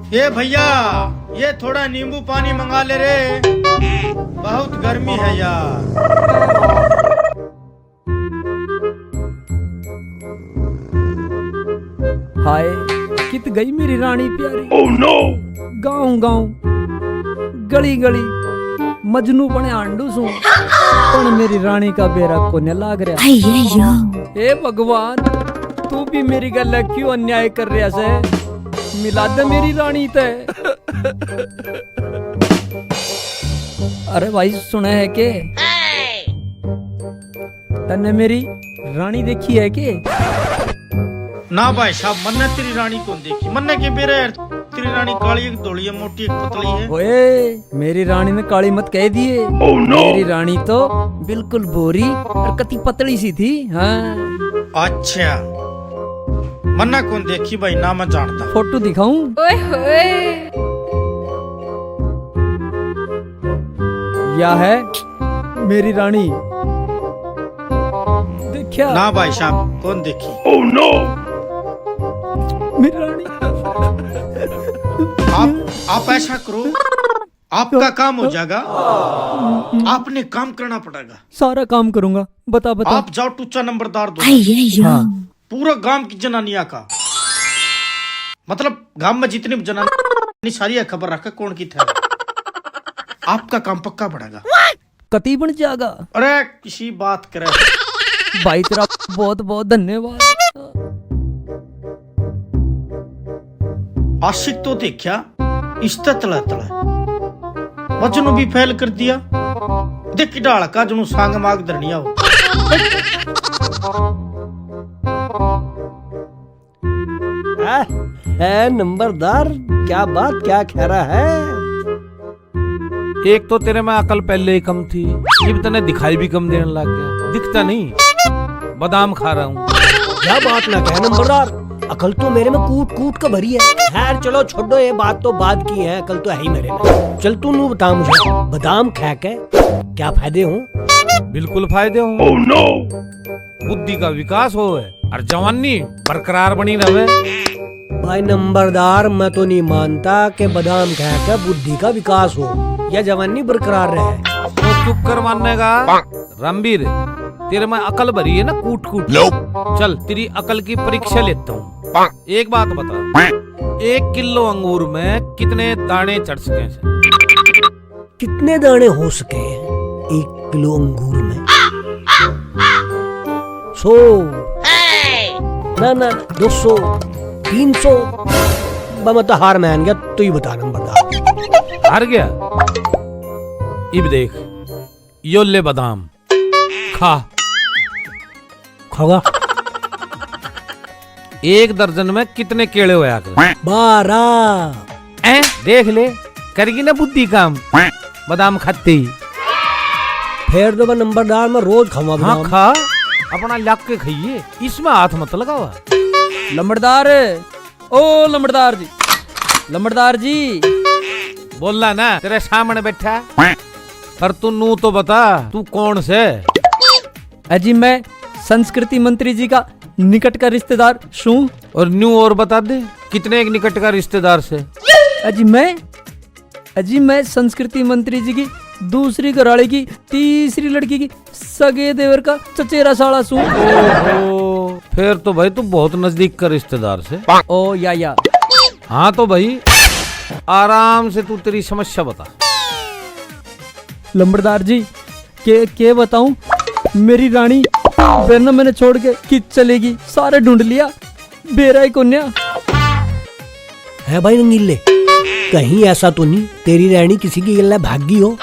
ये भैया, ये थोड़ा नींबू पानी मंगा ले रे, बहुत गर्मी है यार। हाय कित गई मेरी रानी प्यारी। Oh no! गाँव गाँव गली गली मजनू बने आंडू सू पण मेरी रानी का बेरा को न लाग रहा। हे भगवान, तू भी मेरी गल क्यों अन्याय कर रहा से? मिला दे मेरी रानी ते। अरे भाई सुने है के तन्ने मेरी रानी देखी है के? ना भाई साहब, मन्ने तेरी रानी कौन देखी? मन्ने के बेरे तेरी रानी काली एक धोली है, मोटी एक पतली है। ओए मेरी रानी ने काली मत कह दिए। Oh no! मेरी रानी तो बिल्कुल बोरी और कति पतली सी थी। हाँ अच्छा, मन्ना कौन देखी भाई? ना मैं जानता। फोटो दिखाऊं? ओए होए। या है मेरी रानी देखा? ना भाई साहब, कौन देखी? Oh no! मेरी रानी। आप ऐसा करो, आपका काम हो जाएगा। आपने काम करना पड़ेगा। सारा काम करूंगा। बता बता। आप जाओ टूचा नंबरदार दो। हाँ। पूरा गांव की जनानिया का, मतलब गांव में जितनी जनानी सारी खबर रखा कौन की था। आपका काम पक्का पड़ेगा। कति बन जाएगा? अरे किसी बात करे भाई तेरा बहुत बहुत धन्यवाद। आशिक तो देखा इस्ता तला तला वजनों भी फैल कर दिया। देख डाल का जनु सांग माग धरनिया हो। है नंबरदार, क्या बात, क्या कह रहा है? एक तो तेरे में अकल पहले ही कम थी, अब तने दिखाई भी कम देने लग गया। दिखता नहीं, बादाम खा रहा हूँ। क्या बात ना कहे नंबरदार, अकल तो मेरे में कूट कूट कर भरी है। खैर चलो छोड़ो, ये बात तो बात की है, अकल तो है ही मेरे में। चल तू नू बता मुझे, बादाम खा के क्या फायदे हो? बिल्कुल फायदे हो। Oh no! बुद्धि का विकास हो और जवानी बरकरार बनी रहे। भाई नंबरदार, मैं तो नहीं मानता कि बादाम खा के बुद्धि का विकास हो या जवानी बरकरार रहे। तो चुप कर मानने का रणबीर, तेरे में अकल भरी है ना कूट कूट। चल तेरी अकल की परीक्षा लेता हूँ। एक बात बता, 1 किलो अंगूर में कितने दाने चढ़ सके हैं? कितने दाने हो सके 1 किलो अंगूर में? 100 ना 200 300। मैं तो हार मान गया, तू ही बता नंबरदार। हार गया? इब देख, यो ले बादाम खा। खागा। 1 दर्जन में कितने केले होया कर? 12। देख ले, करेगी ना बुद्धि काम बादाम खाते ही। फिर तो मैं नंबरदार, मैं रोज खाऊंगा हाँ बादाम। खा, अपना लग के खाइए, इसमें हाथ मत लगावा। लंबड़दार, ओ लंबड़दार जी, लंबड़दार जी। बोलना ना, तेरे सामने बैठा। पर तू नू तो बता, तू कौन से? अजी मैं संस्कृति मंत्री जी का निकट का रिश्तेदार शू। और न्यू और बता दे, कितने एक निकट का रिश्तेदार से? अजी मैं संस्कृति मंत्री जी की दूसरी घरवाली की तीसरी लड़की की सगे देवर का चचेरा साला सू। ओहो, फिर तो भाई तू बहुत नजदीक का रिश्तेदार से। ओ या। हाँ तो भाई आराम से तू तेरी समस्या बता। लंबड़दार जी के बताऊं, मेरी रानी बेरना मैंने छोड़ के कि चलेगी, सारे ढूंढ लिया, बेरा ही कोन्या है। भाई रंगीले, कहीं ऐसा तो नहीं तेरी रानी किसी की गल्ला भागी हो?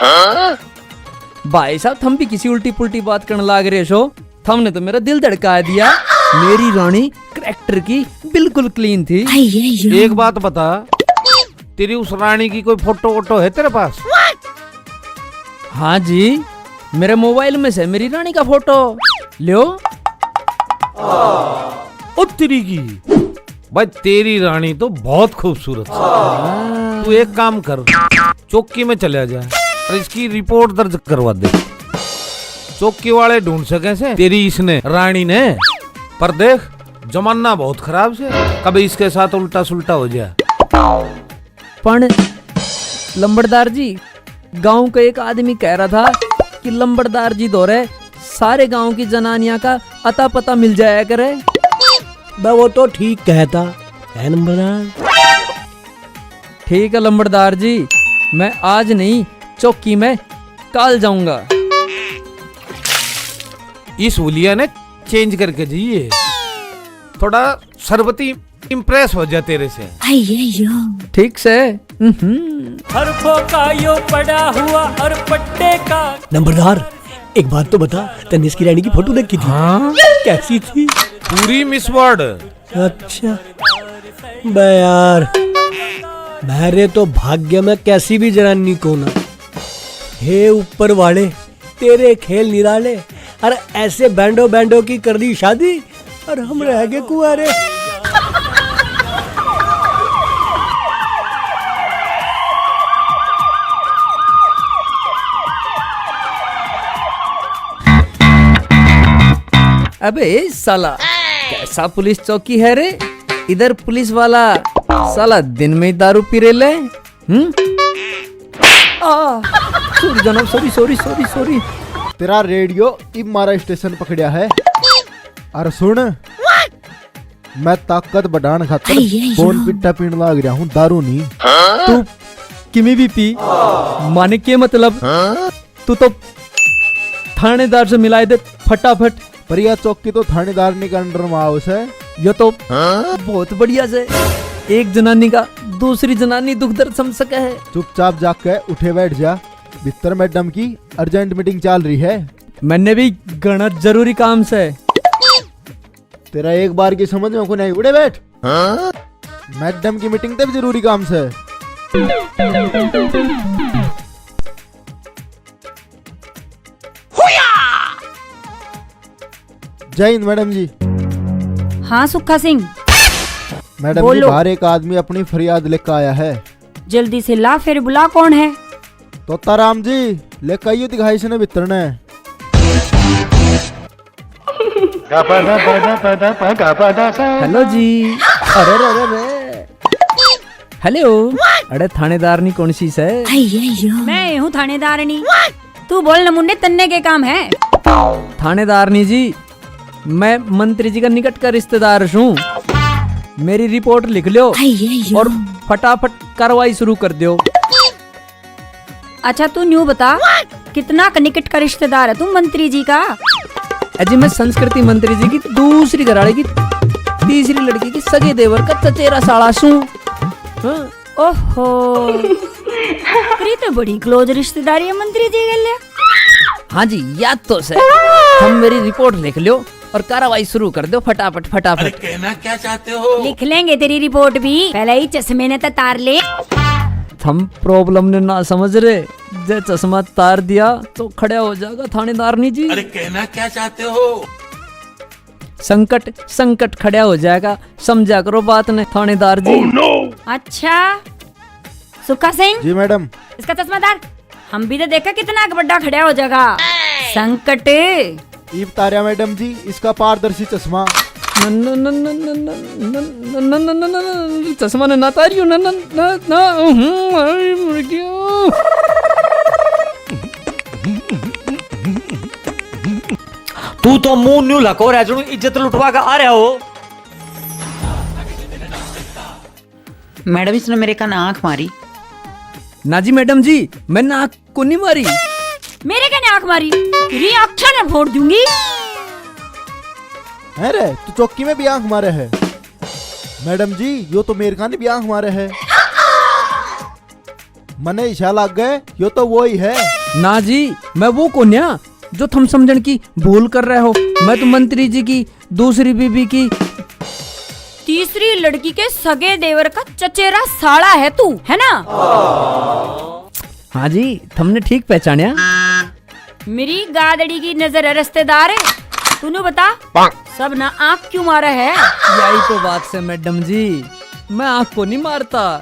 भाई साहब, थम भी किसी उल्टी पुल्टी बात करने लाग रहे हो। थमने तो मेरा दिल धड़का दिया। मेरी रानी करैक्टर की बिल्कुल क्लीन थी। एक बात बता, तेरी उस रानी की कोई फोटो वोटो है तेरे पास? हाँ जी, मेरे मोबाइल में से मेरी रानी का फोटो लियो। ओ तेरी की, भाई तेरी रानी तो बहुत खूबसूरत है। तू एक काम कर, चौकी में चले जा और इसकी रिपोर्ट दर्ज करवा दे। चौकी वाले ढूंढ सके से तेरी इसने रानी ने। पर देख, जमाना बहुत खराब से, कभी इसके साथ उल्टा सुल्टा हो जाए। पण लंबड़दार जी, गांव का एक आदमी कह रहा था कि लंबड़दार जी दौरे सारे गांव की जनानियां का अता पता मिल जाया करे। मैं वो तो ठीक कहता है नंबरदार। ठीक है लंबड़दार जी, मैं आज नहीं चौकी में काल जाऊंगा। इस हुलिया ने चेंज करके जाइए, थोड़ा सरबती इम्प्रेस हो जाए तेरे से। ठीक से। हरफों का यो पड़ा हुआ और पट्टे का। नंबरदार एक बात तो बता, तने इसकी रानी की फोटो देखी थी? हाँ? कैसी थी? पूरी मिस वर्ल्ड। अच्छा बे यार, मेरे तो भाग्य में कैसी भी जनानी को ना। हे ऊपर वाले, तेरे खेल निराले। अरे ऐसे बैंडो बैंडो की कर दी शादी और हम रह गए कुंवारे। अबे साला, कैसा पुलिस चौकी है रे? इधर पुलिस वाला साला दिन में ही दारू पी रे ले। सॉरी जनाब, सॉरी सॉरी सॉरी सॉरी। तेरा रेडियो इब मारा स्टेशन पकड़िया है। और सुन, मैं ताकत बढ़ाने खातर कौन पिट्टा पीने लग रहा हूँ, दारू नहीं। तू किमी भी पी, माने के मतलब तू तो थानेदार से मिलाए दे फटाफट। पर यह चौकी तो थानेदार के अंडर में हाउस है। ये तो बहुत बढ़िया से एक जनानी का दूसरी जनानी दुख दर्द समझ सके है। चुपचाप जाके उठे बैठ जा, भीतर मैडम की अर्जेंट मीटिंग चल रही है। मैंने भी गणत जरूरी काम से। तेरा एक बार की समझ में को नहीं, उठे बैठ। मैडम की मीटिंग तब जरूरी काम से। जय हिंद मैडम जी। हाँ सुक्खा सिंह, मैडम जी, बोलो। बाहर एक आदमी अपनी फरियाद लेकर आया है। जल्दी से ला, फिर बुला। कौन है? तोताराम जी लेकर आइए, दिखाई से भीतर ने। हेलो जी। अरे अरे अरे, हेलो। अरे थानेदारनी कौन सी से? मैं हूँ थानेदारनी। तू बोल न मुन्ने, तन्ने के काम है। थानेदारनी जी, मैं मंत्री जी का निकट का रिश्तेदार हूँ। मेरी रिपोर्ट लिख लो और फटाफट कार्रवाई शुरू कर दो। अच्छा तू न्यू बता, कितना का निकट का रिश्तेदार है तू मंत्री जी का? अजी मैं संस्कृति मंत्री जी की दूसरी घराड़े की तीसरी लड़की की सगे देवर का चचेरा साला हूँ। हाँ। ओहो, तेरी तो बड़ी क्लोज रिश्तेदारी है मंत्री जी के लिए। हाँ जी, याद तो से। हम मेरी रिपोर्ट लिख लो और कार्रवाई शुरू कर दो फटाफट फटाफट। कहना क्या चाहते हो? लिख लेंगे तेरी रिपोर्ट भी, पहले ही चश्मे ने तार ले। हम प्रॉब्लम ने ना समझ रहे, जे चश्मा तार दिया तो खड़ा हो जाएगा थानेदारनी जी। अरे कहना क्या चाहते हो? संकट संकट खड़ा हो जाएगा, समझा करो बात ने थानेदार जी। अच्छा सुक्खा सिंह जी मैडम। इसका चश्मा तार, हम भी तो देखा कितना बड़ा खड़ा हो जाएगा। संकट ईब तारिया मैडम जी, इसका पारदर्शी चश्मा। चश्मा ने ना तारियो ना ना ना ना। तू तो मुंह न्यू लको रह जणू इज्जत लुटवा का आ रहा हो। मैडम इसने मेरे कान आंख मारी। ना जी मैडम जी, मैं नाक को नहीं मारी। मेरे कहने आंख मारी, तेरी आंखें न फोड़ दूंगी। है रे, तू चौकी में भी आंख मारे है। मैडम जी, यो तो मेरे खाने भी आंख मारे है। मने इशा लग गए, यो तो वो ही है। ना जी, मैं वो कोन्या जो थम समझण की भूल कर रहे हो। मैं तो मंत्री जी की दूसरी बीबी की तीसरी लड़की के सगे देवर का चचेरा साला है तू, है ना? हाँ जी, तुमने ठीक पहचाना। मेरी गादड़ी की नजर है रिश्तेदार है। तूने बता सब ना आंख क्यों मारा है? यही तो बात से मैडम जी, मैं आंख को नहीं मारता।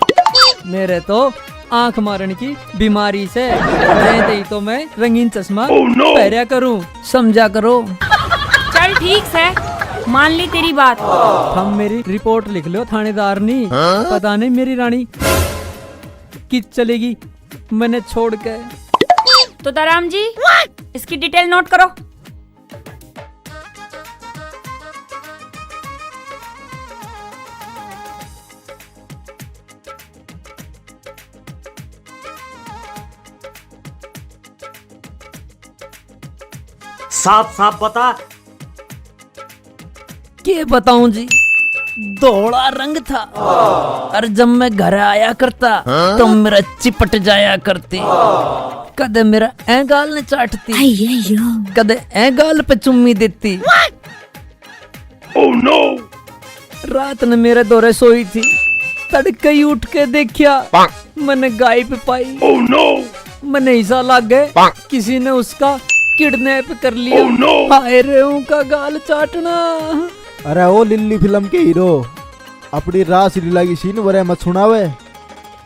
मेरे तो आंख मारने की बीमारी से ही तो मैं रंगीन चश्मा पहरा करूं, समझा करो। चल ठीक है, मान ली तेरी बात। हम मेरी रिपोर्ट लिख लो थानेदारनी। पता नहीं मेरी रानी कि चलेगी मैंने छोड़ के। तो ताराम जी इसकी डिटेल नोट करो। साफ साफ बता। के बताऊं जी, धोला रंग था और जब मैं घर आया करता तो मेरा चिपट जाया करती। कदे मेरा ऐ गाल ने चाटती, कदे ऐ गाल पे चुम्मी देती। रात ने मेरे दौरे सोई थी, तड़के ही उठ के देखा मैंने गाय पे पाई। मैंने ऐसा लग गए किसी ने उसका किडनैप कर लिया। हाय रे उनका गाल चाटना। अरे ओ लिल्ली फिल्म के हीरो अपनी रास लीला की सीन वरे मत सुनावे।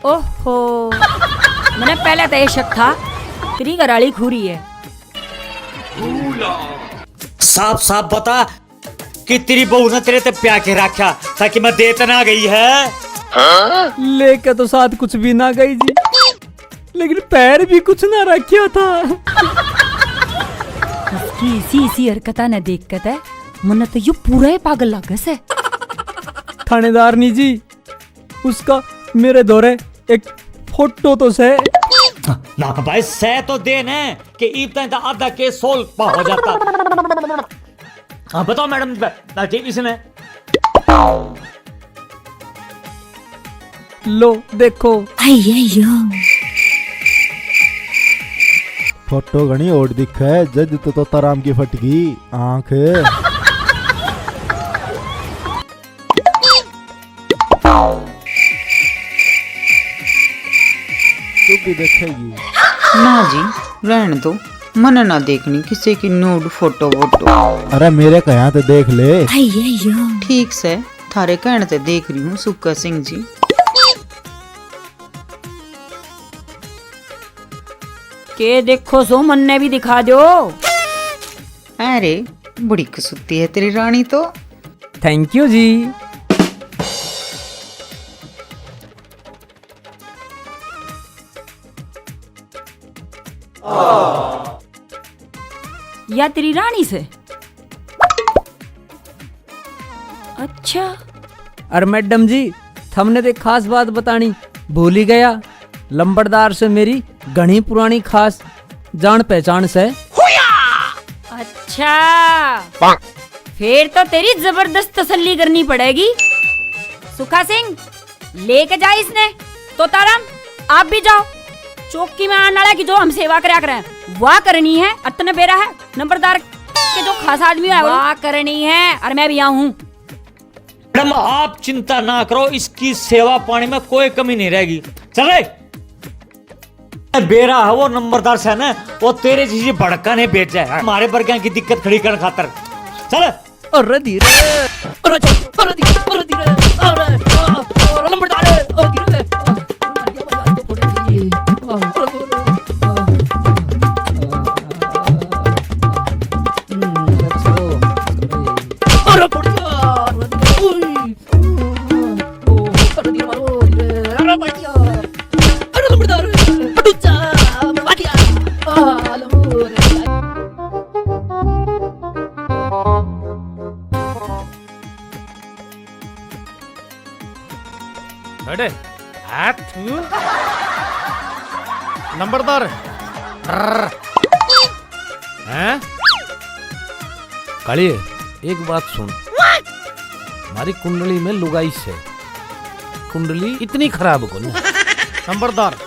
ओहो मैंने पहले तो ये शक था तेरी घराली खूरी है। साफ साफ बता कि तेरी बहू ने तेरे ते प्या के रखा ताकि मैं देत ना गई है। लेके तो साथ कुछ भी ना गई जी, लेकिन पैर भी कुछ ना रखा था। इसकी इसी हरकता न देख कर है मन तो यू पूरा ही पागल लागस है। थानेदारनी जी उसका मेरे दौरे एक फोटो तो से ना भाई सह तो दे ने कि इतना आधा केस सोल पा हो जाता। हाँ बताओ मैडम इसने। लो देखो। फोटो घनी और दिखे जज तो ताराम की फटकी आंख। तू भी देखेगी? ना जी रहने दो, मन ना देखनी किसी की नूड फोटो वोटो। अरे मेरे कहा तो देख ले। ठीक से थारे कहने से देख रही हूँ सुक्का सिंह जी। के देखो सो मन ने भी दिखा दो। अरे बड़ी कसुत्ती है तेरी रानी तो। थैंक यू जी। या तेरी रानी से? अच्छा। अरे मैडम जी हमने तो एक खास बात बतानी भूल ही गया। लंबड़दार से मेरी घनी पुरानी खास जान पहचान से। अच्छा फिर तो तेरी जबरदस्त तसल्ली करनी पड़ेगी। सुखा सिंह लेके जा इसने। तो ताराम आप भी जाओ, चौकी में आने वाला की जो हम सेवा करा करें वाह करनी है। अतने बेरा है नंबरदार के जो खास आदमी है वाह करनी है। और मैं भी यहाँ हूँ। मैडम आप चिंता ना करो, इसकी सेवा पानी में कोई कमी नहीं रहेगी। चल रे बेरा है वो नंबरदार से ना, वो तेरे जैसी भड़का ने भेजा है हमारे बर्गियां की दिक्कत खड़ी करने खातर। चल अरे धीरे अरे धीरे अरे धीरे अरे लंबड़दार अरे धीरे। अरे हाथ नंबरदार हैं? कालिए एक बात सुन, हमारी कुंडली में लुगाई से कुंडली इतनी खराब को नहीं। नंबरदार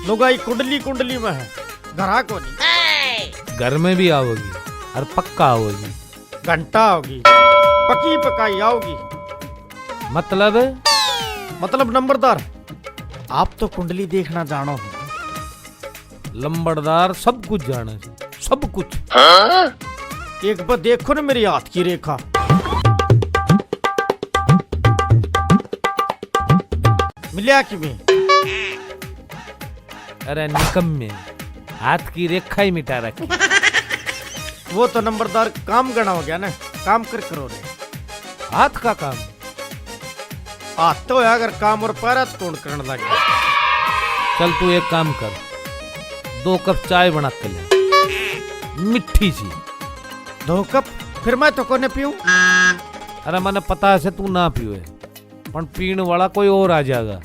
लुगाई कुंडली कुंडली में है, घरा को नहीं। घर में भी आओगी और पक्का आओगी। घंटा होगी पकी पकाई आओगी। मतलब नंबरदार आप तो कुंडली देखना जानो हो। लंबड़दार सब कुछ जाने सब कुछ। एक बार देखो ना मेरी हाथ की रेखा। मिलिया कि में? अरे निकम्मे हाथ की रेखा ही मिटा रखी। वो तो नंबरदार काम गणा हो गया ना, काम कर करो रे। हाथ का काम हाथ तो है अगर काम और पैर कौन करने लगे। चल तू एक काम कर, 2 कप चाय बना के ले, मिठी सी। 2 कप? फिर मैं तो कोने पीऊं? अरे मैंने पता है से तू ना पियो, पर पीने वाला कोई और आ जाएगा।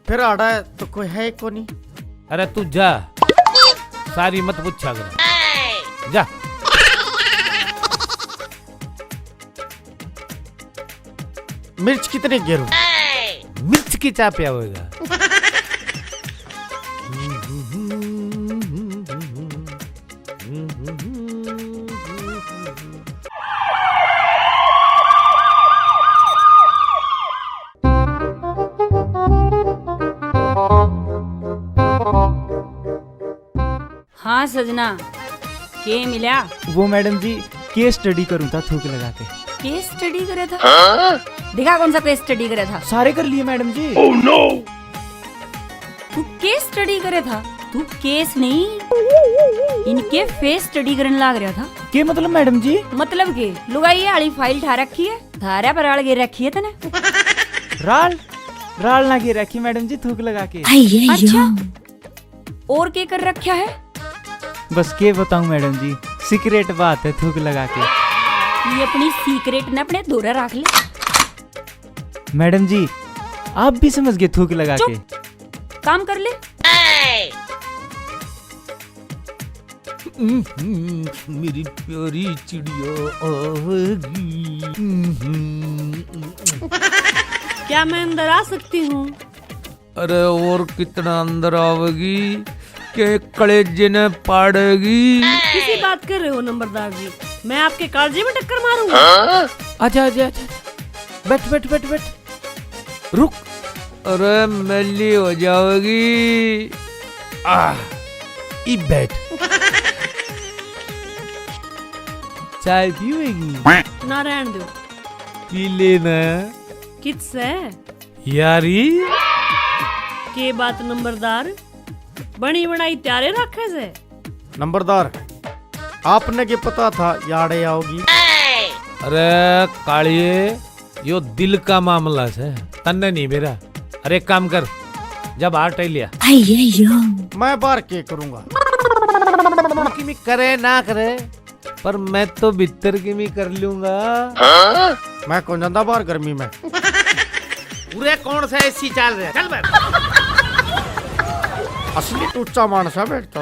फिर आड़ा है तो कोई है को नहीं। अरे तू जा, सारी मत पूछा कर, जा। मिर्च कितने गिरूं? मिर्च की चाय पिया होगा। हाँ सजना, के मिला? वो मैडम जी केस स्टडी करूँ था थूक लगा के। केस स्टडी करे था? दिखा कौन सा केस स्टडी करे था? सारे कर लिए मैडम जी। तू केस स्टडी करे था? तू केस नहीं, इनके फेस स्टडी करने लाग रहा था। के मतलब मैडम जी? मतलब के लुगाई वाली फाइल ठा रखी है, धारा पर आड़ गिर रखी है तने। राल राल ना गिर रखी मैडम जी थूक लगा के। अच्छा, और के कर रखा है? बस के बताऊं मैडम जी, सीक्रेट बात है थूक लगा के। ये अपनी सीक्रेट न अपने दूर रख ले। मैडम जी आप भी समझ गए थूक लगा के। काम कर ले। मेरी प्यारी चिड़िया आएगी। क्या मैं अंदर आ सकती हूँ? अरे और कितना अंदर आवेगी के कलेजे ने पाड़ेगी। किसी बात कर रहे हो नंबरदार जी? मैं आपके कालजे में टक्कर मारूंगा। अच्छा अच्छा अच्छा, बैठ बैठ बैठ बैठ, रुक। अरे मैली हो जाओगी। ई बैठ। चाय पीएगी? ना रहने दो। पी लेना। किससे? यारी के बात नंबरदार, बनी बनाई त्यारे रखे से। नंबरदार, आपने के पता था याड़े आओगी? अरे कालिए, यो दिल का मामला है, तन्ने नहीं मेरा। अरे एक काम कर, जब हार टाई लिया मैं बार के करूंगा। की मी करे ना करे, पर मैं तो भीतर की मी कर लूंगा। मैं कौन जाता बाहर गर्मी में। पूरे कौन सा ऐसी चाल रहे, चल बैठ। असली टूचा मानसा बैठता।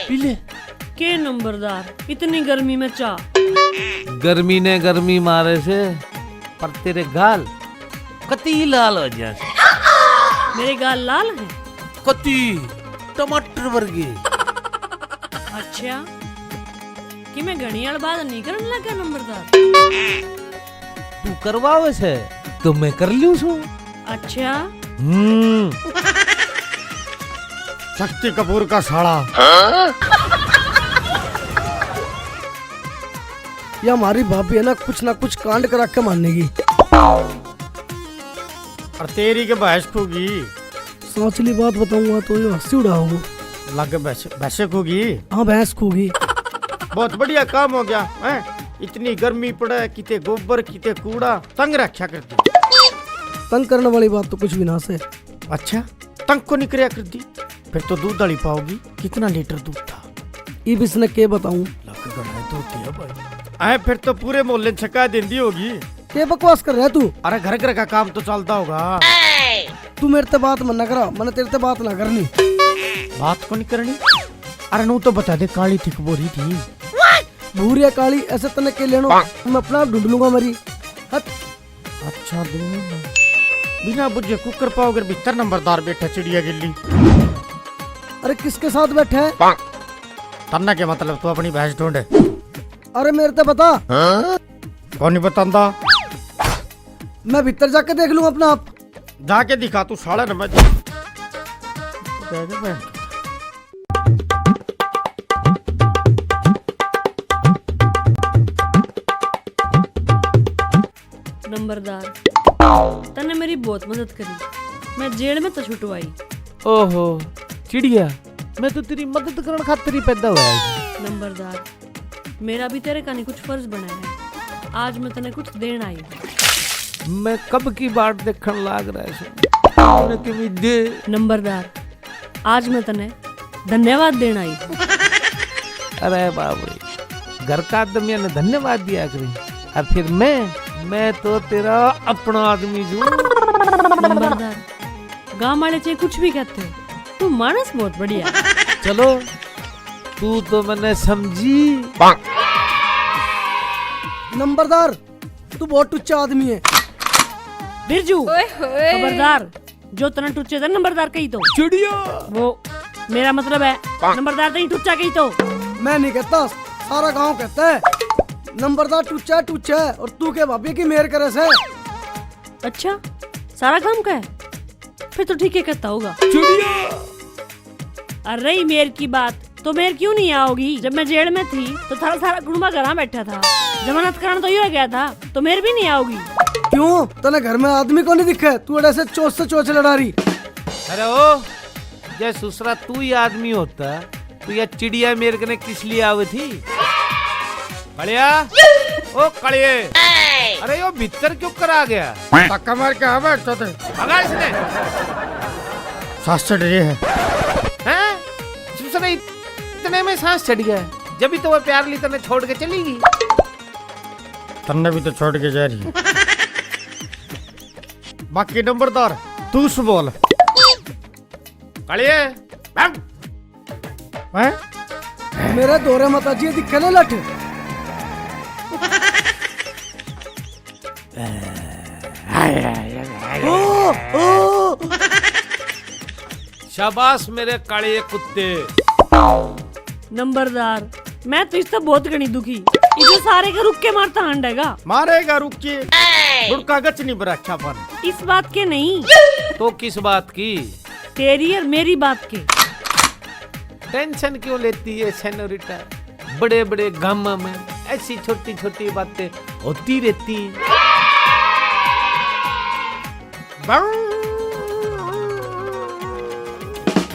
पी ले। के नंबरदार, इतनी गर्मी में चाह? गर्मी ने गर्मी मारे से, पर तेरे गाल कती लाल हो जाए। मेरे गाल लाल हैं? कती टमाटर वर्गी। अच्छा, कि मैं घड़ियाल बात नहीं करने लगा नंबरदार? तू करवावे से तो मैं कर लूं सू। अच्छा, शक्ति कपूर का साड़ा। ये हमारी भाभी है ना कुछ कांड करा के मानेगी। और तेरी के भैंस खूगी। सोचली बात बताऊंगा तो ये हंसी उड़ाओगे। लग भैंसे खूगी। हाँ भैंस खूगी। बहुत बढ़िया काम हो गया है। इतनी गर्मी पड़े, किते गोबर किते कूड़ा, तंग रखा करती। तंग करने वाली बात तो कुछ भी ना से। अच्छा, तंग को नहीं करया कर दी, फिर तो दूध डाली पाओगी। कितना लीटर दूध था? इब इसने के बताऊं? फिर तो पूरे मोहल्ले में छका देंदी होगी। के बकवास कर रहा है तू? अरे घर घर का काम तो चलता होगा। तू मेरे से बात मत ना करा, मैंने तेरे से बात ना करनी। बात को नहीं करनी? अरे नू तो बता दे, काली थी बोरी थी। भूरिया काली ऐसे तने के लेनो, मैं अपना आप ढूंढ लूंगा मरी। हट। अच्छा बिना बुझे कुकर पाओगे भीतर नंबरदार बैठा चिड़िया गिल्ली। अरे किसके साथ बैठे है? तन्ना के मतलब तू अपनी भैंस ढूंढे। अरे मेरे से बता। कौन नहीं बतांदा? मैं भीतर जाके देख लूंगा अपना आप। जाके दिखा तू साड़ा न। नंबरदार, तने मेरी बहुत मदद करी, मैं जेल में तो छुटवाई। ओहो चिड़िया, मैं तो तेरी मदद करने खातिर ही पैदा हुआ है। नंबरदार, मेरा भी तेरे का नहीं कुछ फर्ज बना है। आज मैं तने कुछ देन आई। मैं कब की बात देखने लाग रहा है। नंबरदार आज मैं तने धन्यवाद देना आई। अरे बाप रे, घर का आदमी ने धन्यवाद दिया करी, और फिर मैं तो तेरा अपना आदमी हूँ। नंबरदार गांव वाले चाहे कुछ भी कहते हो, तू मानस बहुत बढ़िया। चलो तू तो मैंने समझी। नंबरदार तू बहुत टुच्चा आदमी है। बिरजू खबरदार, जो तना टुच्चे था नंबरदार कही तो चिड़िया, वो मेरा मतलब है नंबरदार नहीं टुच्चा कही तो। मैं नहीं कहता, सारा गांव कहता है नंबरदार टुच्चा है और तू के भाभी की मेहर करे से। अच्छा सारा काम का है, फिर तो ठीक है कहता होगा। अरे रही मेयर की बात, तो मेयर क्यों नहीं आओगी? जब मैं जेल में थी तो सारा गुड़मा घर बैठा था, जमानत कराना तो ये गया था, तो मेयर भी नहीं आओगी। क्यों तने घर में आदमी को नहीं दिखे? तू ऐसे चोच से चोच लड़ा रही। अरे ओ जय सुसरा, तू ही आदमी होता तो यह चिड़िया मेरे कने किस लिए आवे थी? कड़िया, ओ कड़िए, अरे यो भीतर क्यों करा गया? धक्का मार के हवा बैठते थे, भगा इसने। सांस चढ़ रही है। हैं? सुसरा इतने में सांस चढ़ गया, जब भी तो वह प्यार ली तने छोड़ के चलेगी। तन्ने भी तो छोड़ के जा रही है। बाकी नंबरदार तू बोल। कड़िए, मेरे दोरे माता जी दिखे ना लठ। शाबाश मेरे काले कुत्ते। नंबरदार मैं तो इससे बहुत गणी दुखी, इसे सारे के रुक के मारता हंडेगा। मारेगा रुक के, गुड़का गच नहीं बराखा पर। इस बात के नहीं, तो किस बात की? तेरी और मेरी बात के। टेंशन क्यों लेती है सेनोरिटा? बड़े बड़े गामा में ऐसी छोटी छोटी बातें होती रहती।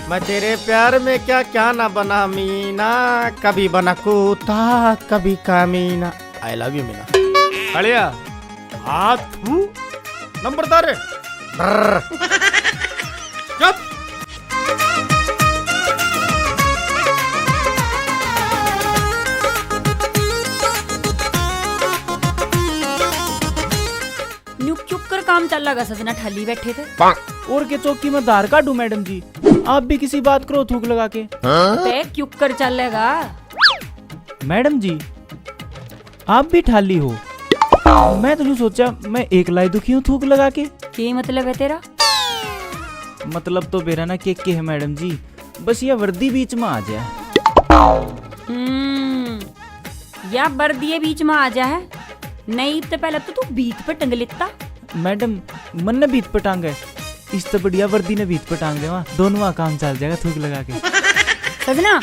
मैं तेरे प्यार में क्या क्या ना बना मीना, कभी बना कुत्ता कभी कामीना। I love you Meena. अड़िया हाथ नंबरदार चुप। न्यूक चुप कर काम चल लगा, सजना ठाली बैठे थे। और के चौकी में धार काटू मैडम जी, आप भी किसी बात करो थूक लगा के। ते क्यों कर चलेगा? मैडम जी आप भी ठाली हो, मैं तो यूं सोचा मैं एक लाई दुखी हूँ थूक लगा के। क्या मतलब है तेरा? मतलब तो बेरा ना के है मैडम जी, बस ये वर्दी बीच में आ जाए। या वर्दी बीच में आ जाए, नहीं तो पहले तो तू बीत पे टंग लेता। मैडम मन ने बीत पे टांग है, इस तो बढ़िया वर्दी ने बीत पे टांग दे, दोनों काम चल जाएगा थूक लगा के। सजना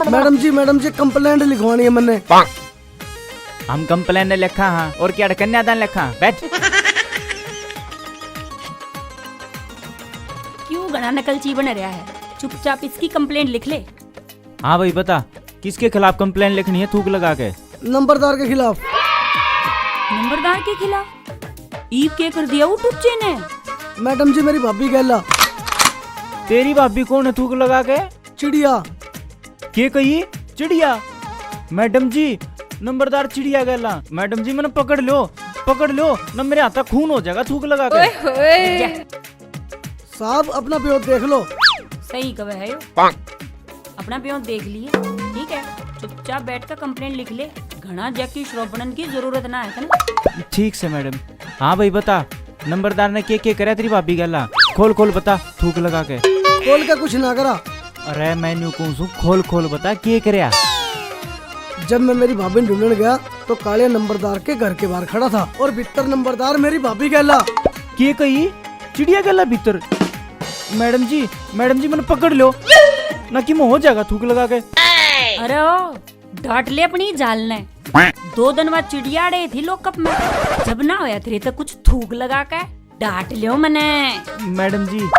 मैडम जी कंप्लेंट लिखवानी है मैंने। हम कंप्लेन ने लिखा हाँ, और क्या कन्यादान लिखा। बैठ। क्यों गणा नकलची बन रहा है? चुपचाप इसकी कंप्लेंट लिख ले। हाँ भाई बता, किसके खिलाफ कंप्लेन लिखनी है थूक लगा के? नंबरदार के खिलाफ। नंबरदार के खिलाफ? ईद के कर दिया वो टुच्चे ने। मैडम जी मेरी भाभी गैला। तेरी भाभी कौन है थूक लगा के? चिड़िया। के कही? चिड़िया? मैडम जी नंबरदार चिड़िया गैला। मैडम जी मैंने पकड़ लो न, मेरे हाथ खून हो जाएगा थूक लगा के। साहब अपना प्योर देख लो। सही कहे है यो। अपना प्योर देख लिए, ठीक है, चुपचाप बैठ कर कंप्लेंट लिख ले। घना जैकी श्रोपणन की जरूरत ना है ना। ठीक से मैडम। हाँ भाई बता, नंबरदार ने के करे तेरी भाभी गैला? खोल बता थूक लगा के। खोल के कुछ ना करा। अरे मैं न्यू कहूँ खोल बता के करया? जब मैं मेरी भाभी ढूंढने गया तो काले नंबरदार के घर के बाहर खड़ा था और भीतर नंबरदार मेरी भाभी गैला। के कही? चिड़िया गैला भीतर? मैडम जी मैंने पकड़ लो ना कि हो जाएगा थूक लगा के। अरे ओ डांट ले अपनी जाल ने। 2 दिन बाद चिड़िया अड़े थी लोकअप में, जब ना होया तेरे तो कुछ थूक लगा के डांट लियो मने। मैडम जी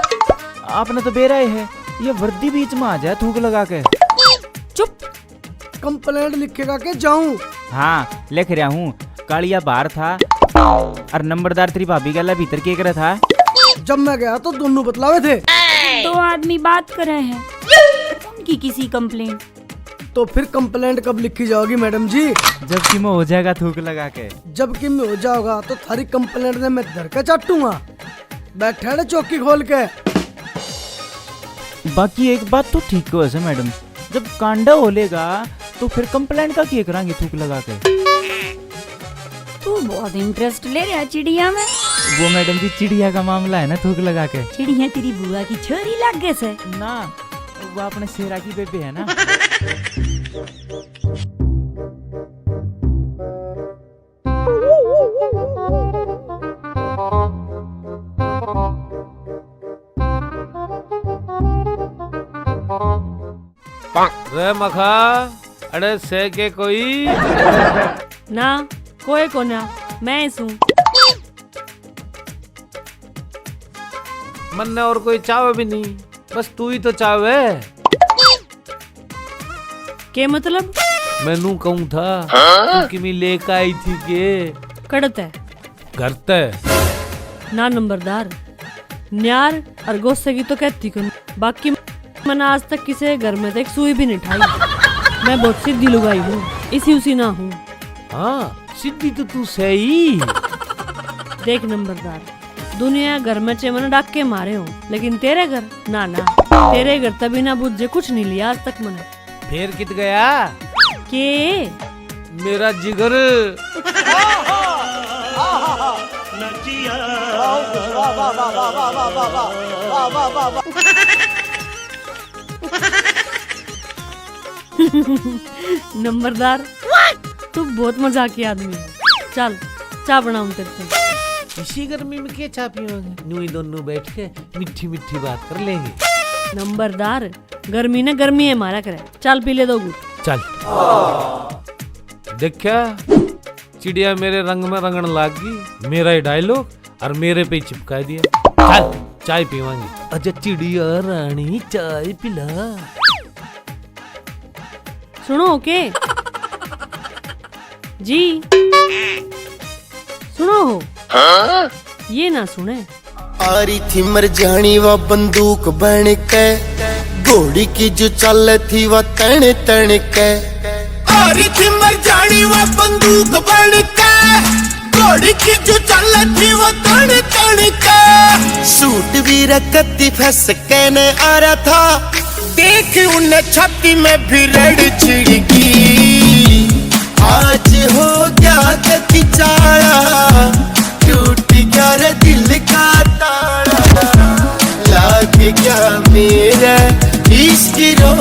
आपने तो बेराए है, ये वर्दी बीच में आ जाए थूक लगा के। चुप। कंप्लेंट लिखेगा के जाऊं? हाँ लिख रहा हूँ। कालिया बाहर था और नंबरदार तेरी भाभी गैला भीतर के करे था। जब मैं गया तो दोनों बतलावे थे। दो आदमी बात कर रहे हैं, उनकी किसी कंप्लेंट। तो फिर कंप्लेंट कब लिखी जाओगी मैडम जी? जबकि मैं हो जाएगा थूक लगा के। जबकि मैं हो जाओगा तो थारी कंप्लेंट ने मैं धर के चाटूंगा। बैठे ना चौकी खोल के। बाकी एक बात तो ठीक है वैसे मैडम, जब कांडा होलेगा तो फिर कंप्लेंट का किए करांगे थूक लगा के। तू बहुत इंटरेस्ट ले रहा है चिड़िया में। वो मैडम जी चिड़िया का मामला है ना, थूक लगा के। चिड़िया तेरी बुआ की छोरी लग गए से ना, वो अपने शेरा की बेबे है ना। रे मखा, अरे से के कोई ना कोई को ना, मैं हूँ। मन ने और कोई चावे भी नहीं, बस तू ही तो चावे। के मतलब? मैनू कहूँ था तू किमी लेकर आई थी के कड़ते करते ना नंबरदार, न्यार और गोस्से की तो कहती कौन। बाकी मैंने आज तक किसी घर में एक सुई भी नहीं ठाई। मैं बहुत सीधी लुगाई हूँ, इसी उसी ना हूँ। हाँ सीधी तो तू सही। देख नंबरदार, दुनिया घर में मैंने डाक के मारे हो, लेकिन तेरे घर ना ना, तेरे घर तभी ना बुझे कुछ नहीं लिया आज तक मैंने। फिर कित गया के मेरा जिगर। नंबरदार तू बहुत मजाकी आदमी है। चल चाय बनाऊं तेरे को। इसी गर्मी में क्या चाय पियोगे? यूं ही दोनों बैठ के मीठी मीठी बात कर लेंगे। नंबरदार गर्मी ने गर्मी है मारा करे, चल पी ले दो गुट। चल देखा, चिड़िया मेरे रंग में रंगन लाग गई। मेरा ही डायलॉग और मेरे पे चिपका दिया। चल चाय पीवांगे। अच्छा चिड़िया रानी चाय पिला। सुनो ओके जी, सुनो हो। ये ना सुने। आ रही थी मरजानी वो बंदूक बन के, घोड़ी की जो चल थी वो तन तन के। आ रही थी मरजानी वो बंदूक बन के, घोड़ी की जो चल थी वो तन तन के। सूट भी रखती फंस के न आ रहा था, देख उन्हें छाती में भी रड़ छिड़की। आज हो गया गति चाड़ा, टूट गया रे दिल का ताड़ा। लाग गया मेरा इश्क रो